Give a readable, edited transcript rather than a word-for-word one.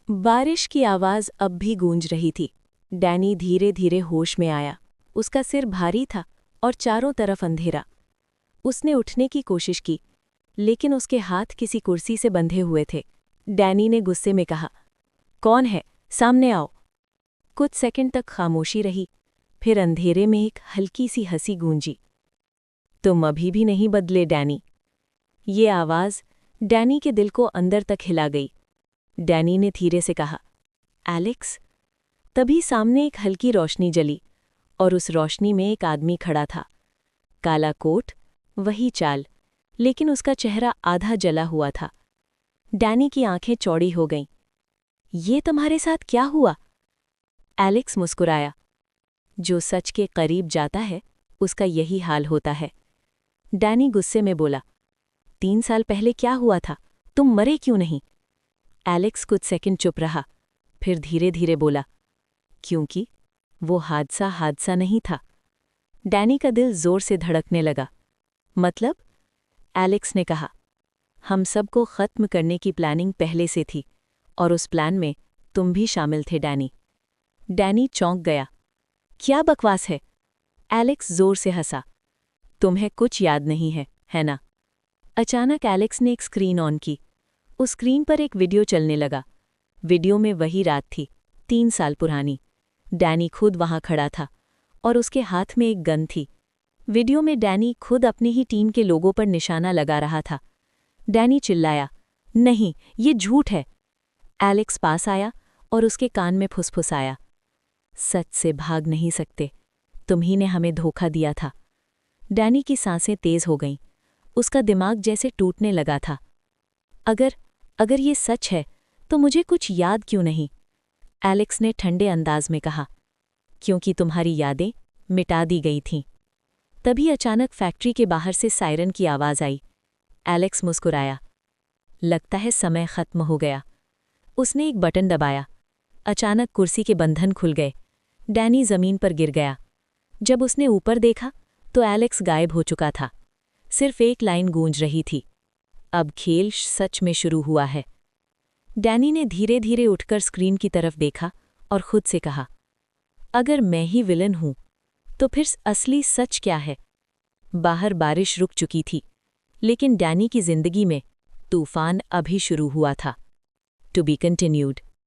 बारिश की आवाज़ अब भी गूंज रही थी। डैनी धीरे धीरे होश में आया। उसका सिर भारी था और चारों तरफ अंधेरा। उसने उठने की कोशिश की, लेकिन उसके हाथ किसी कुर्सी से बंधे हुए थे। डैनी ने गुस्से में कहा, कौन है? सामने आओ। कुछ सेकंड तक खामोशी रही, फिर अंधेरे में एक हल्की सी हंसी गूंजी। तुम अभी भी नहीं बदले, डैनी। ये आवाज़ डैनी के दिल को अंदर तक हिला गई। डैनी ने धीरे से कहा, एलेक्स। तभी सामने एक हल्की रोशनी जली और उस रोशनी में एक आदमी खड़ा था। काला कोट, वही चाल, लेकिन उसका चेहरा आधा जला हुआ था। डैनी की आंखें चौड़ी हो गईं। ये तुम्हारे साथ क्या हुआ? एलेक्स मुस्कुराया। जो सच के करीब जाता है उसका यही हाल होता है। डैनी गुस्से में बोला, 3 साल पहले क्या हुआ था? तुम मरे क्यों नहीं? एलेक्स कुछ सेकंड चुप रहा, फिर धीरे धीरे बोला, क्योंकि वो हादसा नहीं था। डैनी का दिल जोर से धड़कने लगा। मतलब? एलेक्स ने कहा, हम सबको खत्म करने की प्लानिंग पहले से थी और उस प्लान में तुम भी शामिल थे, डैनी। डैनी चौंक गया। क्या बकवास है? एलेक्स जोर से हंसा। तुम्हें कुछ याद नहीं है ना? अचानक एलेक्स ने एक स्क्रीन ऑन की। उस स्क्रीन पर एक वीडियो चलने लगा। वीडियो में वही रात थी, 3 साल पुरानी। डैनी खुद वहां खड़ा था और उसके हाथ में एक गन थी। वीडियो में डैनी खुद अपनी ही टीम के लोगों पर निशाना लगा रहा था। डैनी चिल्लाया, नहीं, ये झूठ है। एलेक्स पास आया और उसके कान में फुसफुसाया, सच से भाग नहीं सकते। तुम्ही ने हमें धोखा दिया था। डैनी की सांसें तेज हो गईं। उसका दिमाग जैसे टूटने लगा था। अगर ये सच है तो मुझे कुछ याद क्यों नहीं? एलेक्स ने ठंडे अंदाज में कहा, क्योंकि तुम्हारी यादें मिटा दी गई थीं। तभी अचानक फैक्ट्री के बाहर से सायरन की आवाज़ आई। एलेक्स मुस्कुराया। लगता है समय खत्म हो गया। उसने एक बटन दबाया। अचानक कुर्सी के बंधन खुल गए। डैनी जमीन पर गिर गया। जब उसने ऊपर देखा तो एलेक्स गायब हो चुका था। सिर्फ एक लाइन गूंज रही थी, अब खेल सच में शुरू हुआ है। डैनी ने धीरे धीरे उठकर स्क्रीन की तरफ देखा और खुद से कहा, अगर मैं ही विलन हूं तो फिर असली सच क्या है? बाहर बारिश रुक चुकी थी, लेकिन डैनी की जिंदगी में तूफान अभी शुरू हुआ था। To be continued.